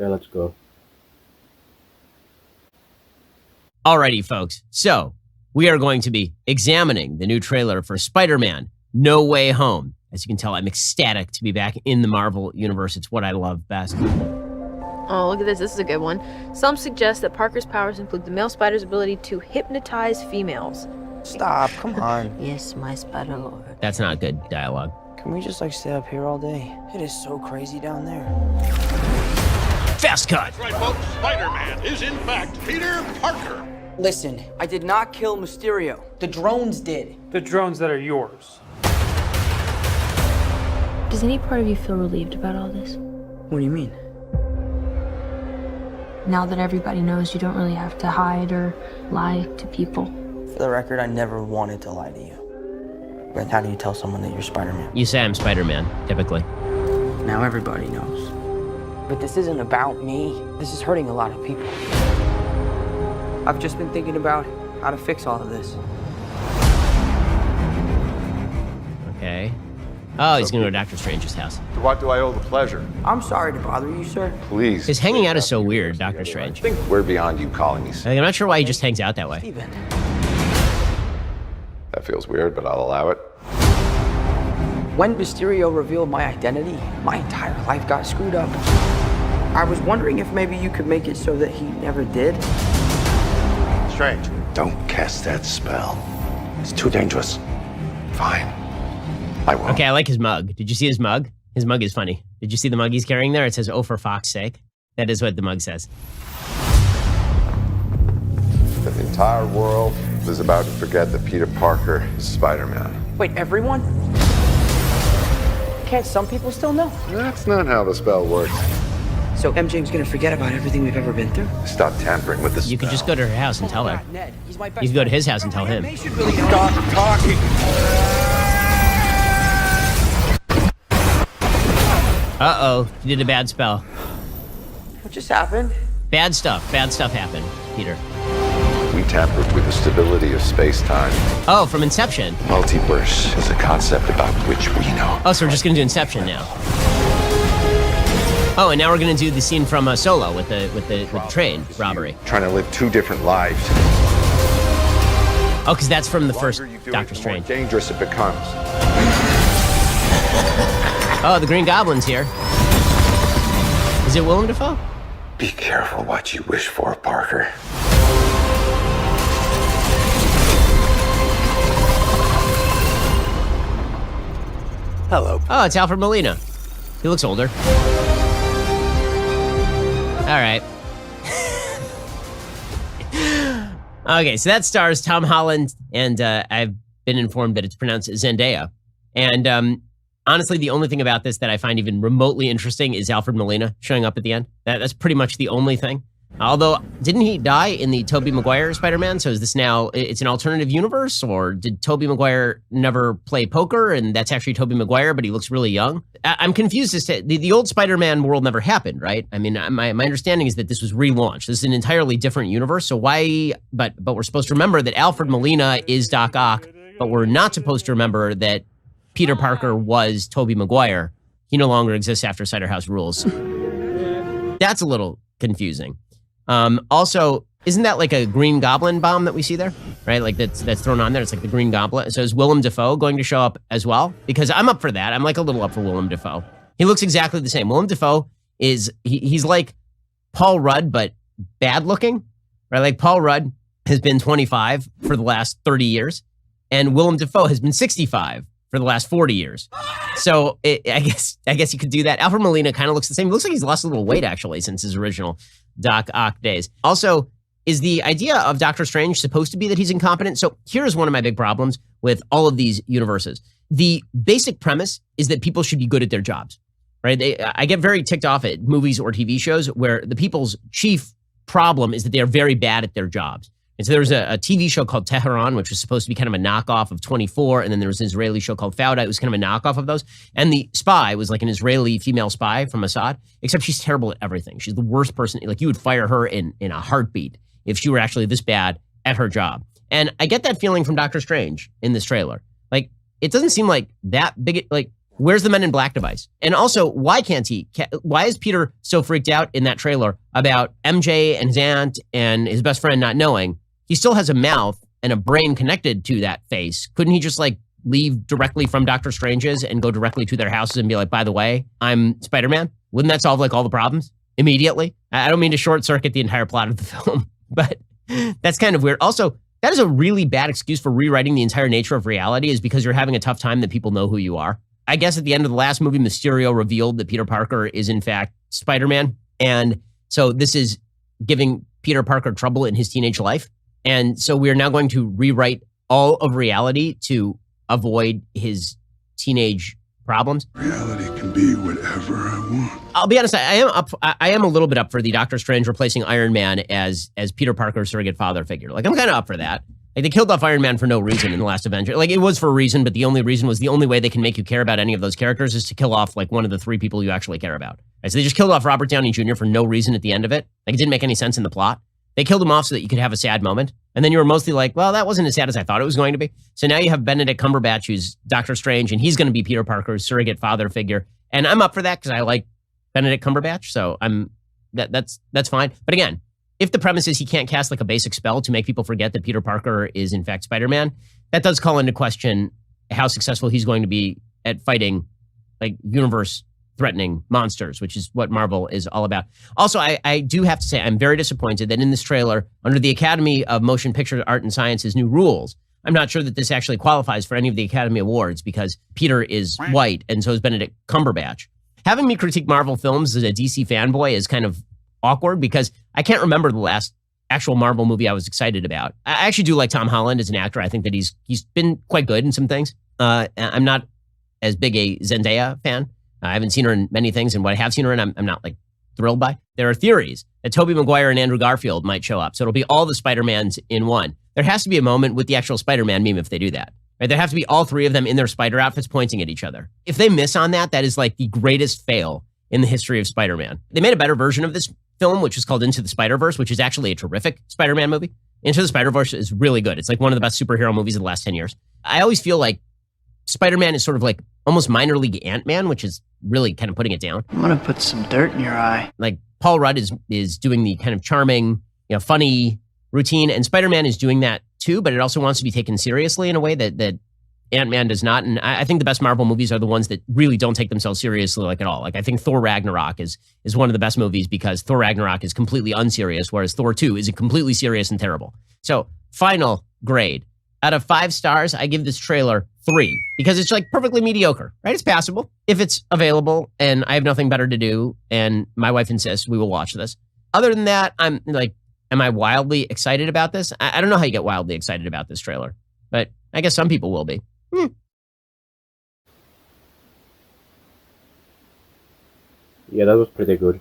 Okay, let's go. Alrighty, folks. So we are going to be examining the new trailer for Spider-Man No Way Home. As you can tell, I'm ecstatic to be back in the Marvel universe. It's what I love best. Oh, look at this. This is a good one. Some suggest that Parker's powers include the male spider's ability to hypnotize females. Stop, come on. Yes, my spider lord. That's not good dialogue. Can we just stay up here all day? It is so crazy down there. Fast cut. That's right, folks. Spider-Man is in fact Peter Parker. Listen, I did not kill Mysterio. The drones did. The drones that are yours. Does any part of you feel relieved about all this? What do you mean? Now that everybody knows, you don't really have to hide or lie to people. For the record, I never wanted to lie to you. But how do you tell someone that you're Spider-Man? You say I'm Spider-Man, typically. Now everybody knows. But this isn't about me. This is hurting a lot of people. I've just been thinking about how to fix all of this. Okay. Oh, he's going to go to Doctor Strange's house. To what do I owe the pleasure? I'm sorry to bother you, sir. Please. His hanging out is so weird, Doctor Strange. I think we're beyond you calling me. I'm not sure why he just hangs out that way. Steven. That feels weird, but I'll allow it. When Mysterio revealed my identity, my entire life got screwed up. I was wondering if maybe you could make it so that he never did. Strange. Don't cast that spell. It's too dangerous. Fine. I won't. Okay, I like his mug. Did you see his mug? His mug is funny. Did you see the mug he's carrying there? It says, "Oh, for fuck's sake." That is what the mug says. The entire world is about to forget that Peter Parker is Spider-Man. Wait, everyone? Can't some people still know? That's not how the spell works. So MJ's gonna forget about everything we've ever been through? Stop tampering with the spell. You could just go to her house and tell her. Ned, he's my best You could go to friend. his house and tell him. Stop talking. Uh-oh, you did a bad spell. What just happened? Bad stuff happened, Peter. We tampered with the stability of space-time. Oh, from Inception. Multiverse is a concept about which we know. Oh, so we're just gonna do Inception now. Oh, and now we're gonna do the scene from Solo with the train robbery. Trying to live two different lives. Oh, because that's from the The first longer you do it, Doctor the more Strange. dangerous it becomes. Oh, the Green Goblin's here. Is it Willem Dafoe? Be careful what you wish for, Parker. Hello. Oh, it's Alfred Molina. He looks older. All right. Okay, so that stars Tom Holland, and I've been informed that it's pronounced Zendaya. And honestly, the only thing about this that I find even remotely interesting is Alfred Molina showing up at the end. That's pretty much the only thing. Although, didn't he die in the Tobey Maguire Spider-Man? So is this now, it's an alternative universe? Or did Tobey Maguire never play poker and that's actually Tobey Maguire, but he looks really young? I'm confused as to, the old Spider-Man world never happened, right? I mean, my understanding is that this was relaunched. This is an entirely different universe. So why, but we're supposed to remember that Alfred Molina is Doc Ock, but we're not supposed to remember that Peter Parker was Tobey Maguire. He no longer exists after Cider House Rules. That's a little confusing. Also, isn't that like a Green Goblin bomb that we see there, right? Like that's thrown on there. It's like the Green Goblin. So is Willem Dafoe going to show up as well? Because I'm up for that. I'm like a little up for Willem Dafoe. He looks exactly the same. Willem Dafoe is, he's like Paul Rudd, but bad looking, right? Like Paul Rudd has been 25 for the last 30 years and Willem Dafoe has been 65 for the last 40 years. So I guess you could do that. Alfred Molina kind of looks the same. He looks like he's lost a little weight actually since his original Doc Ock days. Also, is the idea of Doctor Strange supposed to be that he's incompetent? So here's one of my big problems with all of these universes. The basic premise is that people should be good at their jobs, right? I get very ticked off at movies or TV shows where the people's chief problem is that they are very bad at their jobs. And so there was a TV show called Tehran, which was supposed to be kind of a knockoff of 24. And then there was an Israeli show called Fauda. It was kind of a knockoff of those. And the spy was like an Israeli female spy from Mossad, except she's terrible at everything. She's the worst person. Like you would fire her in a heartbeat if she were actually this bad at her job. And I get that feeling from Doctor Strange in this trailer. Like, it doesn't seem like that big. Like, Where's the Men in Black device? And also, why is Peter so freaked out in that trailer about MJ and his aunt and his best friend not knowing? He still has a mouth and a brain connected to that face. Couldn't he just like leave directly from Doctor Strange's and go directly to their houses and be like, by the way, I'm Spider-Man? Wouldn't that solve like all the problems immediately? I don't mean to short circuit the entire plot of the film, but that's kind of weird. Also, that is a really bad excuse for rewriting the entire nature of reality, is because you're having a tough time that people know who you are. I guess at the end of the last movie, Mysterio revealed that Peter Parker is in fact Spider-Man. And so this is giving Peter Parker trouble in his teenage life. And so we're now going to rewrite all of reality to avoid his teenage problems. Reality can be whatever I want. I'll be honest, I am a little bit up for the Doctor Strange replacing Iron Man as Peter Parker's surrogate father figure. Like, I'm kind of up for that. Like, they killed off Iron Man for no reason in the last Avenger. Like, it was for a reason, but the only reason was the only way they can make you care about any of those characters is to kill off like one of the three people you actually care about. Right? So they just killed off Robert Downey Jr. for no reason at the end of it. Like, it didn't make any sense in the plot. They killed him off so that you could have a sad moment. And then you were mostly like, well, that wasn't as sad as I thought it was going to be. So now you have Benedict Cumberbatch, who's Doctor Strange, and he's going to be Peter Parker's surrogate father figure. And I'm up for that because I like Benedict Cumberbatch. So that's fine. But again, if the premise is he can't cast like a basic spell to make people forget that Peter Parker is in fact Spider-Man, that does call into question how successful he's going to be at fighting like universe-threatening monsters, which is what Marvel is all about. Also, I do have to say I'm very disappointed that in this trailer, under the Academy of Motion Picture Art and Science's new rules, I'm not sure that this actually qualifies for any of the Academy Awards because Peter is white and so is Benedict Cumberbatch. Having me critique Marvel films as a DC fanboy is kind of awkward because I can't remember the last actual Marvel movie I was excited about. I actually do like Tom Holland as an actor. I think that he's been quite good in some things. I'm not as big a Zendaya fan. I haven't seen her in many things, and what I have seen her in, I'm not like thrilled by. There are theories that Tobey Maguire and Andrew Garfield might show up, so it'll be all the Spider-Mans in one. There has to be a moment with the actual Spider-Man meme if they do that. Right? There have to be all three of them in their spider outfits pointing at each other. If they miss on that, that is like the greatest fail in the history of Spider-Man. They made a better version of this film, which is called Into the Spider-Verse, which is actually a terrific Spider-Man movie. Into the Spider-Verse is really good. It's like one of the best superhero movies of the last 10 years. I always feel like Spider-Man is sort of like almost minor league Ant-Man, which is really kind of putting it down. I'm gonna put some dirt in your eye. Like Paul Rudd is doing the kind of charming, funny routine, and Spider-Man is doing that too, but it also wants to be taken seriously in a way that Ant-Man does not. And I think the best Marvel movies are the ones that really don't take themselves seriously like at all. Like I think Thor Ragnarok is one of the best movies because Thor Ragnarok is completely unserious, whereas Thor 2 is completely serious and terrible. So final grade. Out of 5 stars, I give this trailer 3 because it's like perfectly mediocre, right? It's passable. If it's available and I have nothing better to do and my wife insists, we will watch this. Other than that, I'm like, am I wildly excited about this? I don't know how you get wildly excited about this trailer, but I guess some people will be. Yeah, that was pretty good.